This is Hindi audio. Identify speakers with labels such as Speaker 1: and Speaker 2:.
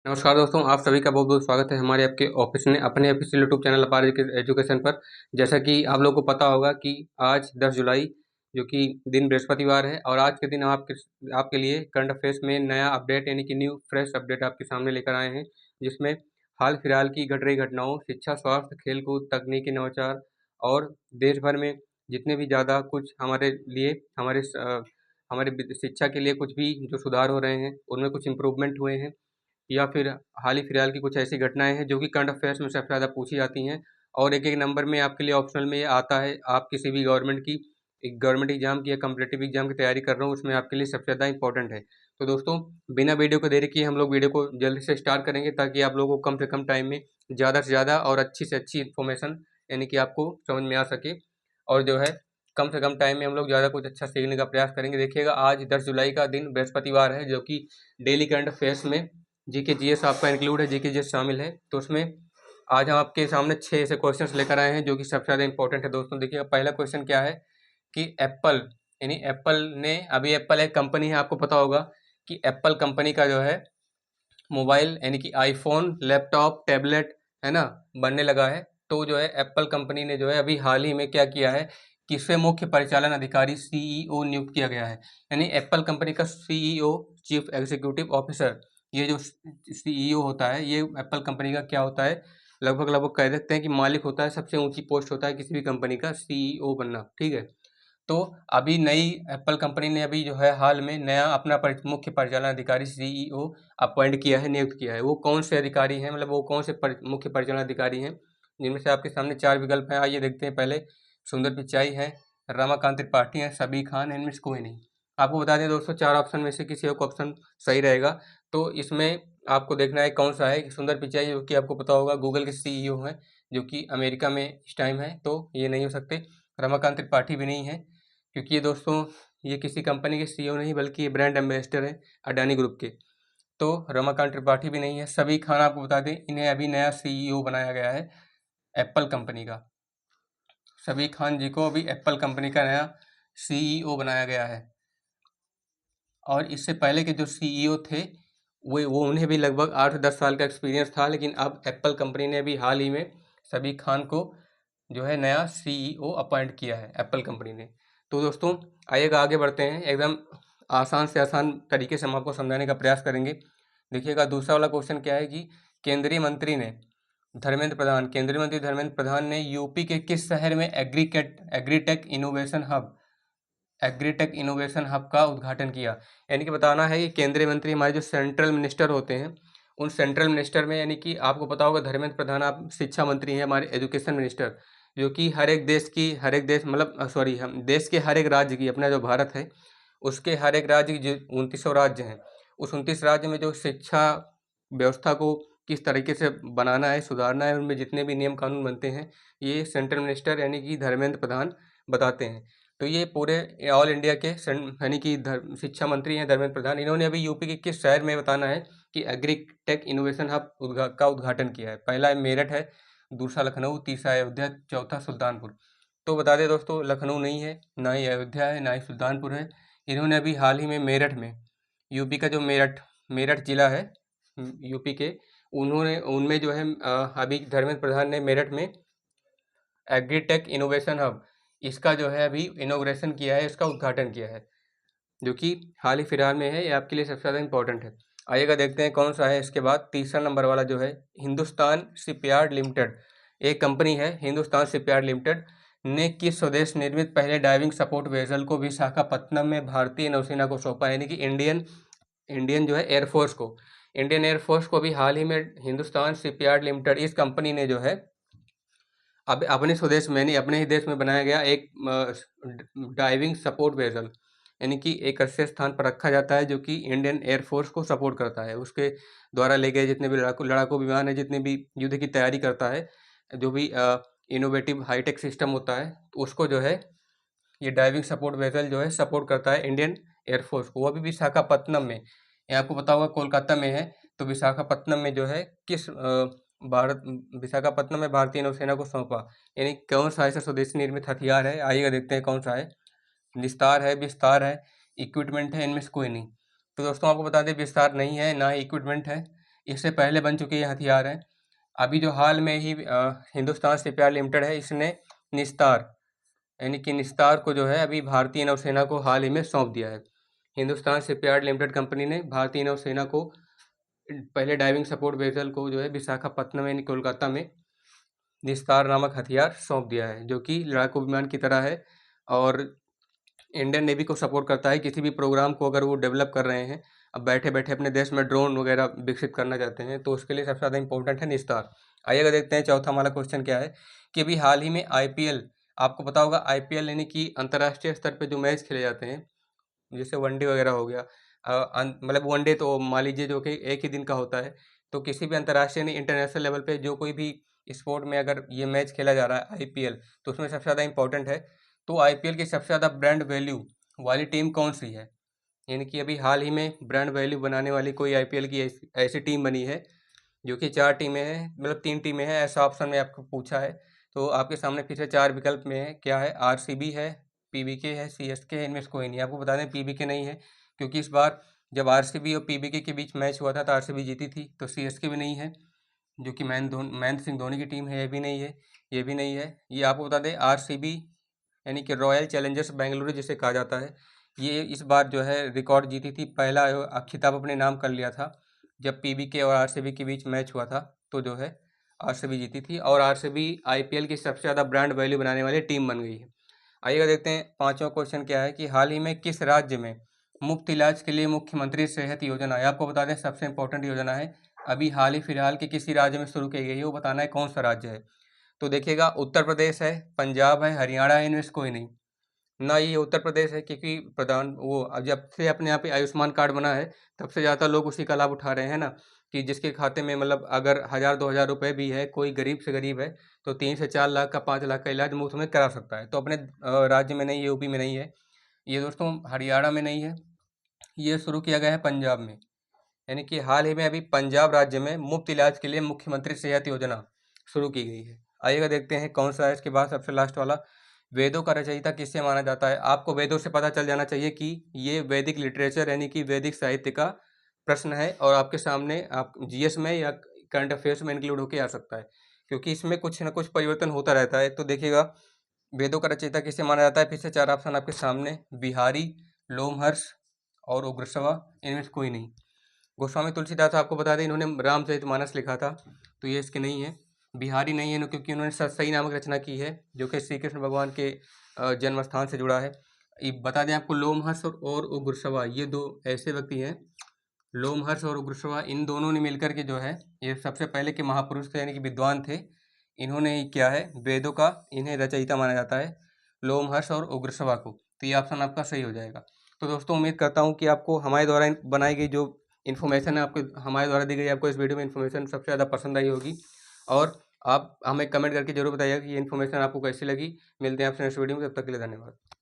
Speaker 1: नमस्कार दोस्तों, आप सभी का बहुत बहुत स्वागत है हमारे आपके ऑफिस में अपने ऑफिशियल यूट्यूब चैनल अपार एजुकेशन पर। जैसा कि आप लोगों को पता होगा कि आज 10 जुलाई जो कि दिन बृहस्पतिवार है और आज के दिन हम आपके लिए करंट अफेयर्स में नया अपडेट यानी कि न्यू फ्रेश अपडेट आपके सामने लेकर आए हैं, जिसमें हाल फिलहाल की घट रही घटनाओं, शिक्षा, स्वास्थ्य, खेलकूद, तकनीकी नवाचार और देश भर में जितने भी ज़्यादा कुछ हमारे लिए हमारे शिक्षा के लिए कुछ भी जो सुधार हो रहे हैं, उनमें कुछ इम्प्रूवमेंट हुए हैं या फिर हाल ही फिलहाल की कुछ ऐसी घटनाएँ हैं जो कि करंट अफेयर्स में सबसे ज़्यादा पूछी जाती हैं और एक-एक नंबर में आपके लिए ऑप्शनल में ये आता है। आप किसी भी गवर्नमेंट एग्ज़ाम की या कॉम्पिटिटिव एग्ज़ाम की तैयारी कर रहे हो, उसमें आपके लिए सबसे ज़्यादा इम्पोर्टेंट है। तो दोस्तों, बिना वीडियो को देरी किए हम लोग वीडियो को जल्दी से स्टार्ट करेंगे ताकि आप लोगों को कम से कम टाइम में ज़्यादा से ज़्यादा और अच्छी से अच्छी इन्फॉर्मेशन यानी कि आपको समझ में आ सके और जो है कम से कम टाइम में हम लोग ज़्यादा कुछ अच्छा सीखने का प्रयास करेंगे। देखिएगा, आज 10 जुलाई का दिन बृहस्पतिवार है, जो कि डेली करंट अफेयर्स में जीके जीएस आपका इंक्लूड है, जीके जीएस शामिल है। तो उसमें आज हम आपके सामने 6 ऐसे क्वेश्चंस लेकर आए हैं जो कि सबसे ज़्यादा इंपॉर्टेंट है। दोस्तों देखिएगा, पहला क्वेश्चन क्या है कि एप्पल ने अभी एप्पल एक कंपनी है, आपको पता होगा कि एप्पल कंपनी का जो है मोबाइल यानी कि आईफोन, लैपटॉप, टैबलेट है ना, बनने लगा है। तो जो है एप्पल कंपनी ने जो है अभी हाल ही में क्या किया है कि इसे मुख्य परिचालन अधिकारी सीईओ नियुक्त किया गया है। यानी एप्पल कंपनी का सीईओ, चीफ एग्जीक्यूटिव ऑफिसर, ये जो सीईओ होता है, ये एप्पल कंपनी का क्या होता है, लगभग लगभग कह सकते हैं कि मालिक होता है, सबसे ऊंची पोस्ट होता है किसी भी कंपनी का सीईओ बनना। ठीक है, तो अभी नई एप्पल कंपनी ने अभी जो है हाल में नया अपना मुख्य परिचालन अधिकारी सीईओ अपॉइंट किया है, नियुक्त किया है। वो कौन से अधिकारी हैं, मतलब वो कौन से मुख्य परिचालन अधिकारी हैं, जिनमें से आपके सामने 4 विकल्प हैं। आइए देखते हैं। पहले सुंदर पिचाई है, रमाकांत त्रिपाठी हैं, सबी खान है, इनमें से कोई नहीं। आपको बता दें दोस्तों, 4 ऑप्शन में से किसी एक ऑप्शन सही रहेगा। तो इसमें आपको देखना है कौन सा है। सुंदर पिचाई जो कि आपको पता होगा गूगल के सीईओ हैं, जो कि अमेरिका में इस टाइम है, तो ये नहीं हो सकते। रमाकांत त्रिपाठी भी नहीं है, क्योंकि ये दोस्तों ये किसी कंपनी के सीईओ नहीं बल्कि ये ब्रांड एम्बेसडर हैं अडानी ग्रुप के। तो रमाकांत त्रिपाठी भी नहीं है। सबी खान आपको बता दें, इन्हें अभी नया सीईओ बनाया गया है एप्पल कंपनी का। सबी खान जी को अभी एप्पल कंपनी का नया सीईओ बनाया गया है। और इससे पहले के जो सीईओ थे वो उन्हें भी लगभग 8 से 10 साल का एक्सपीरियंस था, लेकिन अब एप्पल कंपनी ने अभी हाल ही में सबी खान को जो है नया सीईओ अपॉइंट किया है एप्पल कंपनी ने। तो दोस्तों आइएगा आगे बढ़ते हैं, एकदम आसान से आसान तरीके से हम आपको समझाने का प्रयास करेंगे। देखिएगा, दूसरा वाला क्वेश्चन क्या है कि केंद्रीय मंत्री धर्मेंद्र प्रधान ने यूपी के किस शहर में एग्रीटेक इनोवेशन हब का उद्घाटन किया। यानी कि बताना है कि केंद्रीय मंत्री हमारे जो सेंट्रल मिनिस्टर होते हैं, उन सेंट्रल मिनिस्टर में, यानी कि आपको पता होगा धर्मेंद्र प्रधान आप शिक्षा मंत्री हैं, हमारे एजुकेशन मिनिस्टर, जो कि हर एक देश मतलब सॉरी हम देश के हर एक राज्य की, अपना जो भारत है उसके हर एक राज्य की जो 2900 राज्य हैं, उस 29 राज्य में जो शिक्षा व्यवस्था को किस तरीके से बनाना है, सुधारना है, उनमें जितने भी नियम कानून बनते हैं, ये सेंट्रल मिनिस्टर यानी कि धर्मेंद्र प्रधान बताते हैं। तो ये पूरे ऑल इंडिया के यानी कि शिक्षा मंत्री हैं धर्मेंद्र प्रधान। इन्होंने अभी यूपी के किस शहर में बताना है कि एग्रीटेक इनोवेशन हब का उद्घाटन किया है। पहला मेरठ है, दूसरा लखनऊ, तीसरा अयोध्या, चौथा सुल्तानपुर। तो बता दें दोस्तों, लखनऊ नहीं है, ना ही अयोध्या है, ना ही सुल्तानपुर है। इन्होंने अभी हाल ही में मेरठ में, यूपी का जो मेरठ जिला है यूपी के, उन्होंने उनमें जो है अभी धर्मेंद्र प्रधान ने मेरठ में एग्रीटेक इनोवेशन हब, इसका जो है अभी इनोग्रेशन किया है, इसका उद्घाटन किया है, जो कि हाल ही फिलहाल में है। ये आपके लिए सबसे ज़्यादा इंपॉर्टेंट है। आइएगा देखते हैं कौन सा है। इसके बाद तीसरा नंबर वाला जो है, हिंदुस्तान शिपयार्ड लिमिटेड, एक कंपनी है हिंदुस्तान शिपयार्ड लिमिटेड, ने किस स्वदेश निर्मित पहले डाइविंग सपोर्ट वेसल को विशाखापत्तनम में भारतीय नौसेना को सौंपा। यानी कि इंडियन इंडियन जो है एयरफोर्स को, इंडियन एयरफोर्स को भी हाल ही में हिंदुस्तान शिपयार्ड लिमिटेड, इस कंपनी ने जो है अब अपने स्वदेश में नहीं, अपने ही देश में बनाया गया एक डाइविंग सपोर्ट वेसल, यानी कि एक ऐसे स्थान पर रखा जाता है जो कि इंडियन एयरफोर्स को सपोर्ट करता है। उसके द्वारा ले गए जितने भी लड़ाकू विमान है, जितने भी युद्ध की तैयारी करता है, जो भी इनोवेटिव हाईटेक सिस्टम होता है, तो उसको जो है ये डाइविंग सपोर्ट वेसल जो है सपोर्ट करता है इंडियन एयरफोर्स को। वो भी विशाखापत्तनम में, ये आपको पता होगा कोलकाता में है, तो विशाखापत्तनम में जो है किस भारत विशाखापत्तनम में भारतीय नौसेना को सौंपा। यानी कौन सा ऐसा स्वदेशी निर्मित हथियार है, आइएगा देखते हैं कौन सा है। निस्तार है, विस्तार है, इक्विपमेंट है, इनमें से कोई नहीं। तो दोस्तों आपको बता दें, विस्तार नहीं है, ना ही इक्विपमेंट है, इससे पहले बन चुके ये हथियार हैं। अभी जो हाल में ही हिंदुस्तान शिपयार्ड लिमिटेड है, इसने निस्तार यानी कि निस्तार को जो है अभी भारतीय नौसेना को हाल ही में सौंप दिया है। हिंदुस्तान शिपयार्ड लिमिटेड कंपनी ने भारतीय नौसेना को पहले डाइविंग सपोर्ट वेसल को जो है विशाखापत्तनम यानी कोलकाता में निस्तार नामक हथियार सौंप दिया है, जो कि लड़ाकू विमान की तरह है और इंडियन नेवी को सपोर्ट करता है। किसी भी प्रोग्राम को अगर वो डेवलप कर रहे हैं, अब बैठे बैठे अपने देश में ड्रोन वगैरह विकसित करना चाहते हैं, तो उसके लिए सबसे ज़्यादा इंपॉर्टेंट है निस्तार। आइए अगर देखते हैं चौथा हमारा क्वेश्चन क्या है कि अभी हाल ही में IPL, आपको पता होगा IPL यानी कि अंतर्राष्ट्रीय स्तर पे जो मैच खेले जाते हैं, जैसे वनडे वगैरह हो गया, मतलब वनडे तो मान लीजिए जो कि एक ही दिन का होता है, तो किसी भी अंतर्राष्ट्रीय नहीं इंटरनेशनल लेवल पे जो कोई भी स्पोर्ट में अगर ये मैच खेला जा रहा है IPL, तो उसमें सबसे ज़्यादा इंपॉर्टेंट है। तो IPL की सबसे ज़्यादा ब्रांड वैल्यू वाली टीम कौन सी है, यानी कि अभी हाल ही में ब्रांड वैल्यू बनाने वाली कोई IPL की ऐसी टीम बनी है, जो कि 4 टीमें हैं, मतलब 3 टीमें हैं, ऐसा ऑप्शन में आपको पूछा है। तो आपके सामने फिर से 4 विकल्प में है, क्या है, RCB है, PBK है, CSK है, इनमें से कोई नहीं। आपको बता दें PBK नहीं है, क्योंकि इस बार जब RCB और PBK के बीच मैच हुआ था तो RCB जीती थी। तो CSK भी नहीं है, जो कि महेंद्र सिंह धोनी की टीम है, ये भी नहीं है, ये भी नहीं है। ये आपको बता दें RCB यानी कि रॉयल चैलेंजर्स बेंगलुरु जिसे कहा जाता है, ये इस बार जो है रिकॉर्ड जीती थी, पहला खिताब अपने नाम कर लिया था। जब PBK और RCB के बीच मैच हुआ था तो जो है RCB जीती थी और RCB IPL की सबसे ज़्यादा ब्रांड वैल्यू बनाने वाली टीम बन गई है। आइएगा देखते हैं पांचवा क्वेश्चन क्या है कि हाल ही में किस राज्य में मुफ्त इलाज के लिए मुख्यमंत्री सेहत योजना है। आपको बता दें सबसे इंपॉर्टेंट योजना है, अभी हाल ही फिलहाल के किसी राज्य में शुरू की गई है, वो बताना है कौन सा राज्य है। तो देखिएगा उत्तर प्रदेश है, पंजाब है, हरियाणा है, इनमें से कोई नहीं। ना ये उत्तर प्रदेश है, क्योंकि प्रधान वो जब से अपने यहाँ पे आयुष्मान कार्ड बना है तब से ज़्यादा लोग उसी का लाभ उठा रहे हैं ना, कि जिसके खाते में मतलब अगर 1000-2000 रुपये भी है, कोई गरीब से गरीब है, तो 3 से 4 लाख का 5 लाख का इलाज मुफ्त में करा सकता है। तो अपने राज्य में नहीं है, यूपी में नहीं है ये दोस्तों, हरियाणा में नहीं है, ये शुरू किया गया है पंजाब में। यानी कि हाल ही में अभी पंजाब राज्य में मुफ्त इलाज के लिए मुख्यमंत्री सेहत योजना शुरू की गई है। आइएगा देखते हैं कौन सा है इसके बाद सबसे लास्ट वाला, वेदों का रचयिता किससे माना जाता है। आपको वेदों से पता चल जाना चाहिए कि ये वैदिक लिटरेचर यानी कि वैदिक साहित्य का प्रश्न है और आपके सामने आप GS में या करंट अफेयर्स में इंक्लूड होकर आ सकता है, क्योंकि इसमें कुछ ना कुछ परिवर्तन होता रहता है। तो देखिएगा वेदों का रचयिता किसे माना जाता है, फिर से 4 ऑप्शन आपके सामने, बिहारी, लोमहर्ष और उग्रश्रवा, इनमें से कोई नहीं। गोस्वामी तुलसीदास आपको बता दें इन्होंने रामचरितमानस लिखा था, तो ये इसके नहीं है। बिहारी नहीं है क्योंकि उन्होंने सतसई नामक रचना की है, जो कि श्री कृष्ण भगवान के जन्म स्थान से जुड़ा है। ये बता दें आपको लोमहर्ष और उग्रश्रवा, ये 2 ऐसे व्यक्ति हैं, लोमहर्ष और उग्रश्रवा, इन दोनों ने मिलकर के जो है ये सबसे पहले के महापुरुष थे, यानी कि विद्वान थे। इन्होंने ही क्या है वेदों का, इन्हें रचयिता माना जाता है, लोमहर्ष और उग्रश्रवा को। तो ये ऑप्शन आपका सही हो जाएगा। तो दोस्तों उम्मीद करता हूँ कि आपको हमारे द्वारा बनाई गई जो इन्फॉर्मेशन है, आपको हमारे द्वारा दी गई आपको इस वीडियो में इन्फॉर्मेशन सबसे ज़्यादा पसंद आई होगी, और आप हमें कमेंट करके जरूर बताइएगा कि ये इन्फॉर्मेशन आपको कैसी लगी। मिलते हैं आपसे नेक्स्ट वीडियो में, तब तक के लिए धन्यवाद।